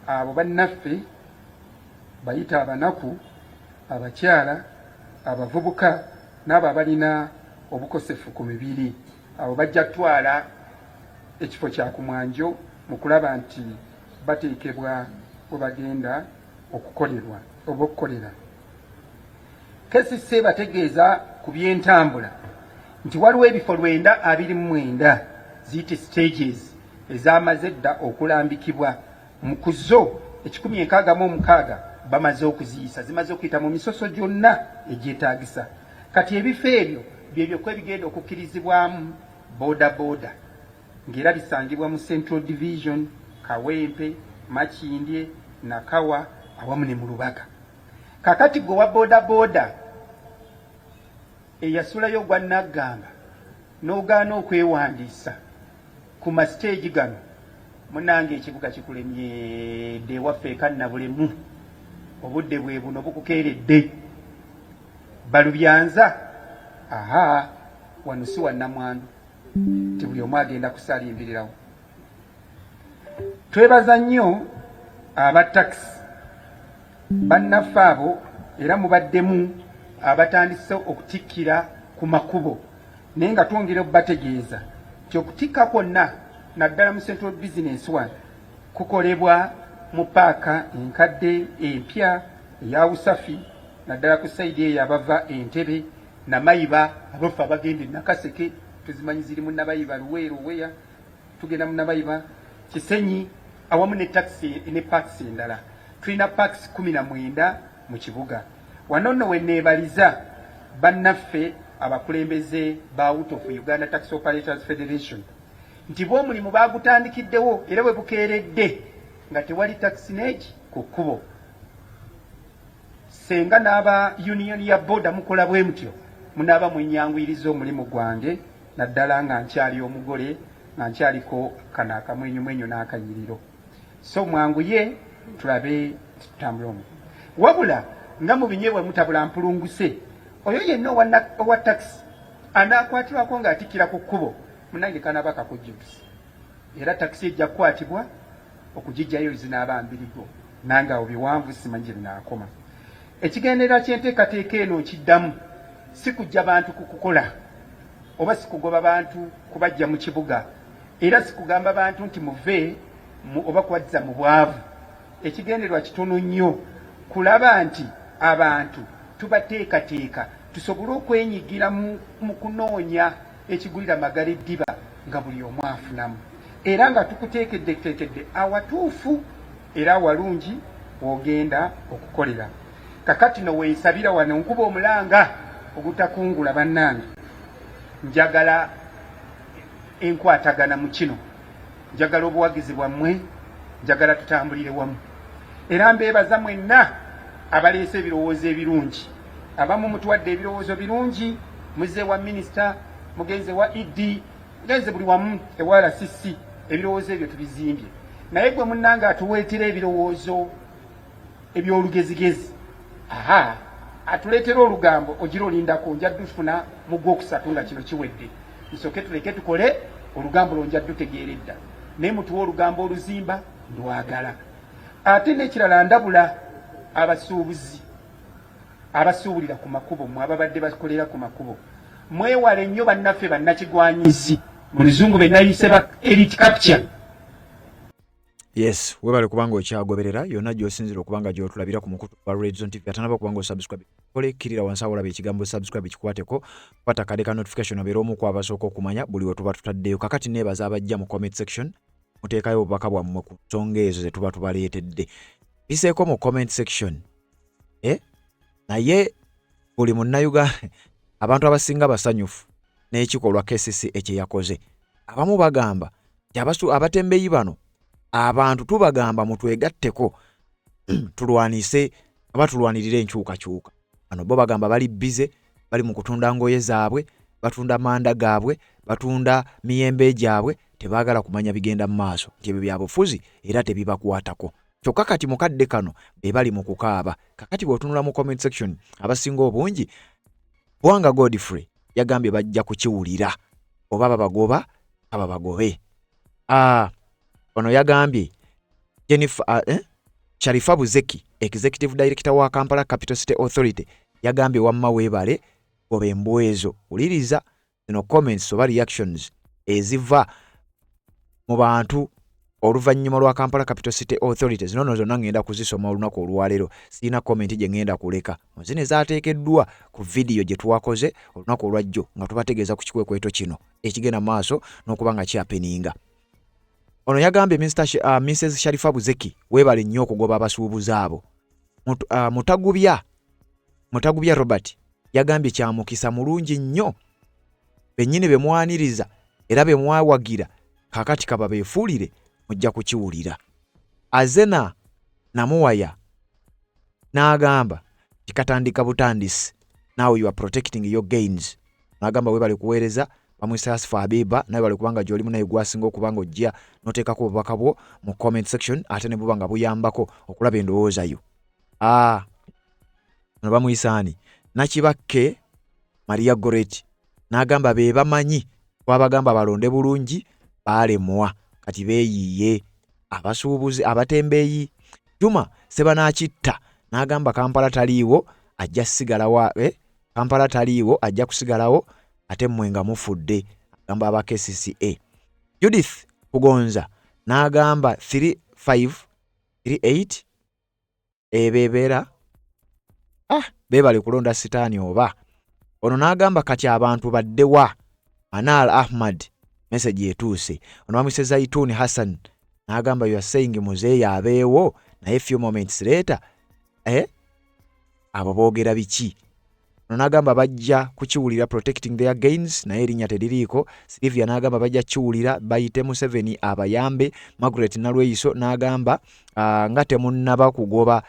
abo bannaffe bayita abanaku abakyala abavubuka n'abo abalina obukosefu ku mibiri abo bajja kutwala ekifo kya kumwanjo mu kulaba nti bateekebwa we bagenda okukolerwa oba okukolera kesise bategeeza ku by'entambula nti waliwo ebifo 929 ziyite stages ezamaze dda okulambikibwa mu kuzo 166 bamaze okuziyisa zimaze okuyita mu misoso gyonna egyetaagisa kati ebifo ebyo byebyo ebigenda okukkirizibwamu boda ng'era bisangibwa mu Central Division Kawempe Makindye Nakawa awamu ne mu Lubaga kakati gwe wa boda eyasulayo gwa Naggamba n'ogaana okwewandiisa ku masiteegi gano munange ekibuga kikulemye dde waffe ekannabulemu obudde bwe buno bukukeeredde Balubyanza wano si wannamwandu ti buli omu agenda kusalimbirirawo twebaza nnyo abatakisi bannaffe abo era mubaddemu abatandise okutikkira ku makubo naye nga twongera okubategeeza nti okutikka kwonna naddala mu Central Business 1 kukolebwa mu paaka enkadde empya eya Usafi naddala ku sayidi eyo abava Entebe Namayiba abaffe abagenda e Nakaseke tuzimanyi ziri mu Nabayiba Luweero Weya tugenda mu Nabayiba Kisenyi awamu ne taxi ne parks endala tulina parks 19 mu kibuga wano nno we neebaliza bannaffe abakulembeze ba out of Uganda Taxi Operators Federation nti bo omulimu baagutandikiddewo era bwe bukeeredde nga tewali taxi neegi ku kkubo senga n'aba union ya boda mukola bwe mutyo munaaba mwenyanguyiriza omulimu gwange naddala nga nkyali omugole nga nkyaliko kano akamwenyumwenyu n'akanyiriro so mwanguye tulabe tutambula omu wabula nga mu binyeebwa mutabula mpulunguse oyo yenna owa taxi anaakwatirwako ng'atikkira ku kkubo munange kanaaba kakujjukiza era taxi ejja kukwatibwa okugijjayo zinaaba mbirigo nange awo biwanvu simanyi gye binaakoma ekigendererwa ky'enteekateeka eno nkiddamu si kujja bantu kukukola oba si kugoba bantu kubajja mu kibuga era si kugamba bantu nti muve oba kubajja mu bwavu ekigendererwa kitono nnyo kulaba nti abantu tubateekateeka tusobole okwenyigira mu kunoonya ekigulira magala eddiba nga buli omu afunamu era nga tukuteekedde awatuufu era awalungi w'ogenda okukolera. Kakati no weesabira wano nkuba omulanga ogutakungula bannange, njagala enkwatagana mu kino, njagala obuwagizi bwammwe, njagala tutambulire wamu era mbeebaza mwenna abaleese ebirowoozo ebirungi. Abamu mutuwadde ebirowoozo birungi, muze wa minisita, mugenze wa ED, mugenze buli wamu ewa RCC, ebirowoozo ebyo tubizimbye. Naye gwe munnanga atuweetera ebirowoozo eby'olugezigezi, atuleetera olugambo ogira olindako nja dufuna mu gwokusatu nga kino kiwedde, nsooke tuleke tukole olugambo lwo nja dutegeera edda, naye mutuwa olugambo oluzimba ndwagala. Ate n'ekirala ndabula abasuubuzi abasuubulira ku makubo, mwe ababadde bakolera ku makubo, mwewale nnyo bannaffe bannakigwanyizi, mu luzungu be nayise ba elite capture. Yes, webale kubanga okyagoberera yonna gy'osinzira okubanga gy'otulabira ku mukutu gwa Red Zone TV. Atanaba kubanga osubscribe kole kirira wansi awo olaba ekigambo subscribe kikwateko, kwata kade ka notification obeera omu ku abasooka okumanya buli we tuba tutaddeyo. Kakati neebaza abajja mu comment section muteekayo obubaka bwammwe ku nsonga ezo ze tuba tubaleetedde. Biseeko mu comment section. Naye buli munnayuga abantu abasinga basanyufu n'ekikolwa KCC ekyeyakoze. Abamu bagamba nti abatembeeyi bano abantu tubagamba mutwegatteko tulwanise abatulwanirira enkyukakyuka. Bano bo bagamba bali bize, bali mu kutunda ngoye zaabwe, batunda manda gaabwe, batunda miyembe gyabwe, tebaagala kumanya bigenda mu maaso nti ebyo byabufuzi era tebibakwatako. Kyokka kati mukadde kano be bali mu kukaaba. Kakati bw'otunula mu comment section abasinga obungi, Bwanga Godfrey yagambye bajja kukiwulira oba babagoba ababagobe. Ono yagambye Jennifer Sharifa Buzeki, Executive Director wa Kampala Capital City Authority, yagambye wamma weebale goba embwezo. Uliriza zino comments oba reactions eziva mu bantu oluvannyuma lwa Kampala Capital City Authority. Zino zonna ngenda kuzisoma olunaku olwaleero, sirina comment gye ngenda kuleka. Zino zaateekeddwa ku video gye twakoze olunaku olwajjo nga tubategeeza ku kikwekweto kino ekigenda maaso n'okuba nga kyapeninga. Ono yagambye Mrs. Sharifa Buzeki weebale nnyo okugoba abasuubuzi abo. Mutagubya Robert yagambye kyamukisa mulungi nnyo bennyini be mwaniriza era be mwawagira, kakati kaba beefuulire mujja kukiwulira. Azena Namuwaya n'agamba kikatandika butandisi, now you are protecting your gains. N'agamba weebale kuweereza bamwisa Asifa Habiba, naye bali kubanga gy'oli munaye gwasinga okubanga ojja n'oteekako obubaka bwo mu comment section, ate ne buba nga buyambako okulaba endowooza yo. Ono bamwisaani Nakibakke Maria Goretti n'agamba be bamanyi wabagamba balonde bulungi baalemwa kati beeyiye abasuubuzi abatembeeyi. Juma Sebanakitta n'agamba Kampala taliiwo ajja kusigalawo, Kampala taliiwo ajja kusigalawo ate mmwe nga mufudde, agamba aba KCCA. Judith Kugonza n'agamba 3538 ebeebera beebale kulonda sitaani oba. Ono n'agamba kati abantu baddewa. Manal Ahmad message etuuse. Ono bamwise Zaituni Hassan n'agamba you are saying muzeeyi abeewo naye few moments later abo boogera biki? Ono n'agamba bajja kukiwulira protecting their gains naye erinnya teririiko. Sylvia n'agamba bajja kiwulira bayite Museveni abayambe. Margaret Nalweyiso n'agamba nga temunnaba kugoba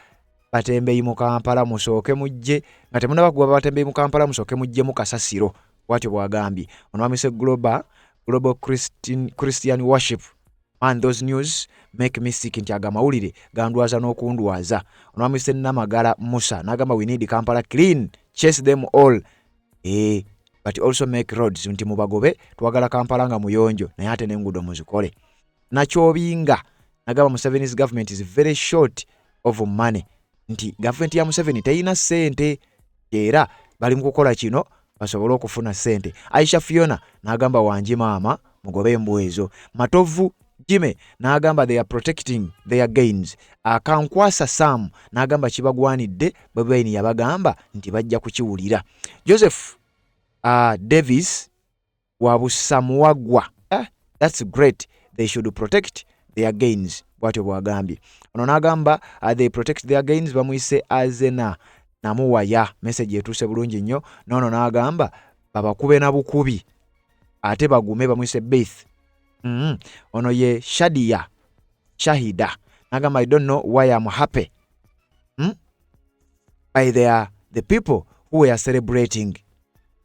batembeeyi mu Kampala musooke mujje, nga temunnaba kugoba batembeeyi mu Kampala musooke mujje mu kasasiro. Bw'atyo bw'agambye. Ono bamwise Global Christian Worship. Man, those news make me sick nti agamawulire gandwaza n'okundwaza. Ono bamwise Namagala Musa n'agamba we need Kampala clean, chase them all, but also make roads. Nti mubagobe twagala Kampala nga muyonjo naye ate n'enguudo muzikole. Nakyobinga n'agamba Museveni's government is very short of money. Nti government ya Museveni teyina ssente era bali mu kukola kino basobole okufuna ssente. Aisha Fiona n'agamba wanji maama mugobe embwezo. Matovu Jimmy n'agamba they are protecting their gains. Akankwasa Sam n'agamba kibagwanidde Bobi Wine yabagamba nti bajja kukiwulira. Joseph Davis wabusamuwagwa. That's great. They should protect their gains. Bwatyo bwagambye. Ono n'agamba they protect their gains bamuyise azena namuwaya. Message yetuuse bulungi nnyo. Nono n'agamba babakube na bukubi. Ate bagume bamuyise Beth. Ono ye Shahida. N'agamba I don't know why I'm happy. By the people who were celebrating.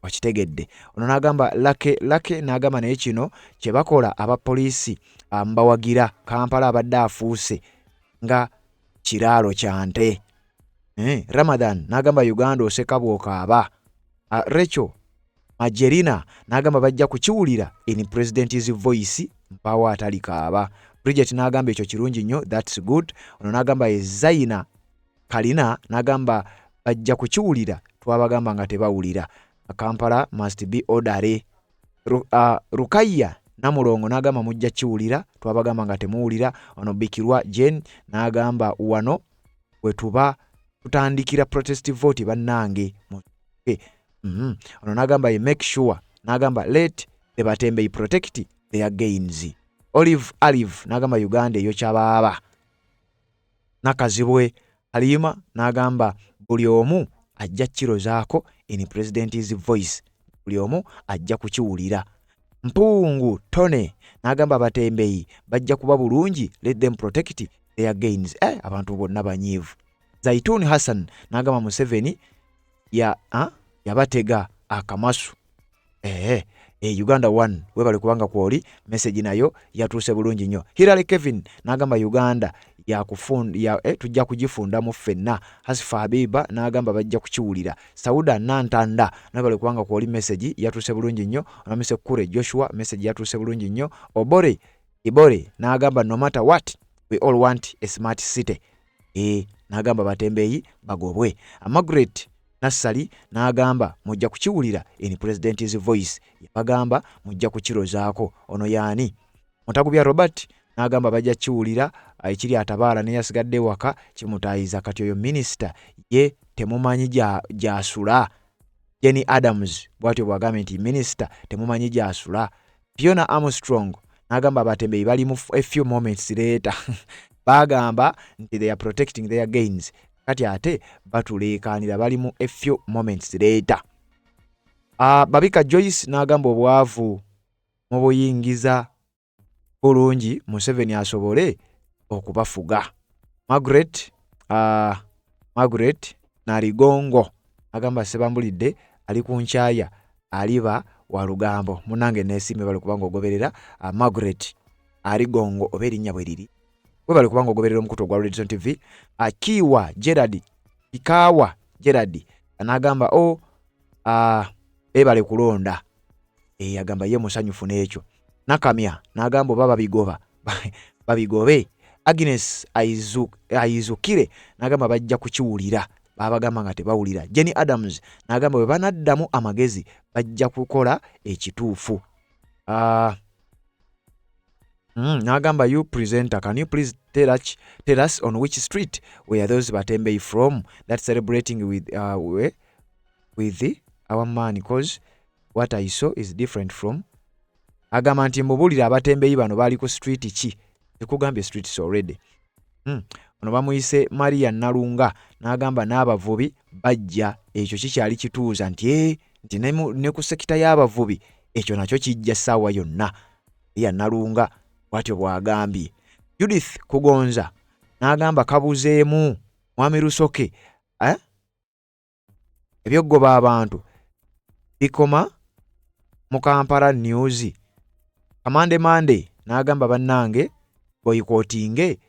Wakitegedde. Ono n'agamba lake n'agamba naye kino kye bakola abapoliisi mbawagira Kampala abadde afuuse nga kiraalo kyante. Ramadan n'agamba Uganda oseka bw'okaaba. Rachel Majerina n'agamba bajja kukiwulira in President's voice mpawo atali kaaba. Bridget n'agamba ekyo kirungi nnyo, that's good. Ono n'agamba Zaina Kalina n'agamba bajja kukiwulira twabagamba nga tebawulira. Kampala must be orderly. Rukaya Namulongo n'agamba mujja kiwulira twabagamba nga temuwulira. Ono Bikirwa Jane n'agamba wano wetuba tutandikira protest vote bannange. Ono n'agamba make sure n'agamba let the Batembeyi protect their gains. Olive n'agamba Uganda eyo kyabaaba. Nakazibwe Halima n'agamba buli omu ajja kirozaako in President's voice. Buli omu ajja kukiwulira. Mpungu Tone n'agamba Batembeyi bajja kuba bulungi, let them protect their gains. Abantu bonna banyiivu. Zaitun Hassan n'agamba Museveni yabatega akamasu. Uganda 1 webale kubanga kwoli message nayo yatuuse bulungi nnyo. Hilary Kevin n'agamba Uganda tujja kugifunda mu ffenna. Hasifa Habiba n'agamba bajja kukiwulira. Sauda Nantanda webale kubanga kwoli message yatuuse bulungi nnyo. Onamise Kure Joshua message yatuuse bulungi nnyo. Ibore n'agamba no matter what we all want a smart city. N'agamba Batembeyi bagobwe. Margaret Nassali n'agamba mujja kukiwulira in President's voice. Bagamba mujja kukirozaako. Ono yaani Mutagubya Robert n'agamba bajja kiwulira ekiri atabaala ne yasigadde waka kimutaayiza kati oyo minister ye temumanyi gyasula. Jenny Adams bwatyo bwagamba nti minister temumanyi gyasula. Fiona Armstrong n'agamba Batembeyi bali mu a few moments later. Bagamba nti they are protecting their gains. Kati ate batuleekanira bali mu a few moments later. Babika Joyce n'agamba obwavu mu buyingiza bulungi Museveni asobole okubafuga. Margaret Naligongo agamba sebambulidde ali ku nkyaya aliba wa lugambo. Munange nesimbe bali kubanga ogoberera Margaret Aligongo oba erinnya bwe liri. We bali kubanga ogoberera omukutu gwa Redison TV. Akiwa Gerard Ikawa Gerard anagamba bale kulonda. Agamba ye musanyufu n'ekyo. Nakamya n'agamba baba babigobe. Agnes Aizukire n'agamba bajja kukiwulira. Babagamba nga tebawulira. Jenny Adams n'agamba bwe banaddamu amagezi bajja kukola ekituufu. N'agamba you presenter, can you please tell us on which street were those Batembeyi from that celebrating with our man, because what I saw is different from. Agamba nti mbulira Abatembeyi bano bali ku street ki? Tekugambye streets already. Ono bamuyise Maria Nalunga n'agamba n'abavubi bajja ekyo kikyali kituuza nti ne ku sekita y'abavubi ekyo nakyo kijja ssaawa yonna. Ya Nalunga bwatyo bwagambye. Judith Kugonza n'agamba kabuzeemu Mwami Lusoke ebyogoba abantu bikoma mu Kampala News. Mande n'agamba bannange boyikotinge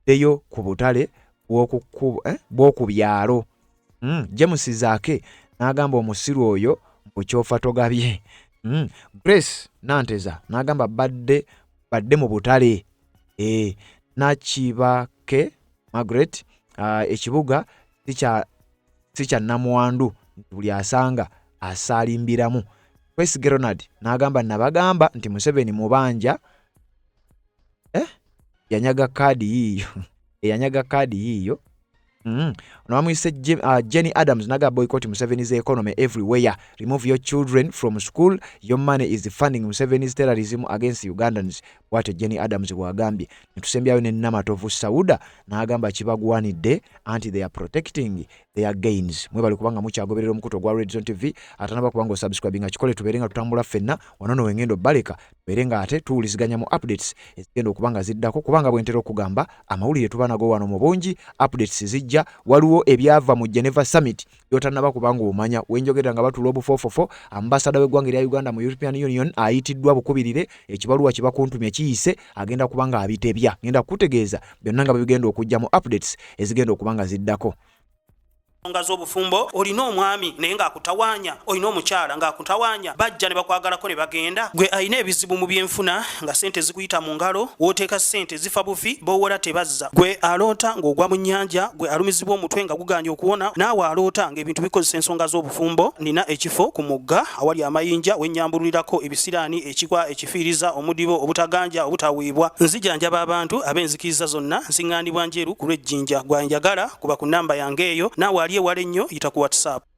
eyo ku butale bw'oku byalo. James Zaake n'agamba omusiru oyo mukyofa togabye. Grace Nanteza n'agamba badde mu butale. Nakibake Margaret ekibuga sikya namwandu buli asanga asalimbiramu. Kwesi Geronard n'agamba nabagamba nti Museveni mubanja yanyaga kaadi yiyo eyanyaga kaadi yiyo Onamwise Jenny Adams naga boycott Museveni's economy everywhere. Remove your children from school. Your money is funding Museveni's terrorism against Ugandans. What Jenny Adams wagambye. Nitusembyayo ne Namatovu Sauda n'agamba kibagwanidde anti they are protecting their gains. Mwebali kubanga mukyagoberera omukuto gwa Red Zone TV atanaba kubanga subscribing akikole tuberenga tutambula fenna wanono wengendo baleka berenga ate tuwuliziganya mu updates ezigenda okubanga ziddako kubanga bwentera okugamba amawulire tubanago wano mu bungi updates zijja waliwo ebyava mu Geneva Summit yotanaba kubanga omanya wenjogera nga batula obufofofo ambassador w'eggwanga lya Uganda mu European Union ayitiddwa bukubirire ekibaluwa kibakuntumye kiyise agenda kubanga abitebya ngenda kutegeeza byonna nga bigenda okujja mu updates ezigenda okubanga ziddako. Nga z'obufumbo olina omwami naye ng'akutawanya olina omukyala ng'akutawanya bajja ne bakwagalako ne bagenda gwe alina ebizibu mu byenfuna nga sente zikuyita mu ngalo wooteeka sente zifa bufi b'owola tebazza gwe aloota ng'ogwa mu nnyanja gwe alumizibwa omutwe nga guganja okuwona naawe aloota ng'ebintu bikozesa ensonga z'obufumbo nina ekifo ku mugga awali amayinja wennyambulirako ebisiraani ekikwa ekifiiriza omudibo obutaganja obutaweebwa nzijanjaba abantu ab'enzikiriza zonna nsiŋŋaanibwa njeru ku lw'ejjinja gwanjagala kuba ku nnamba yange eyo naawe ali ewala ennyo yita ku WhatsApp.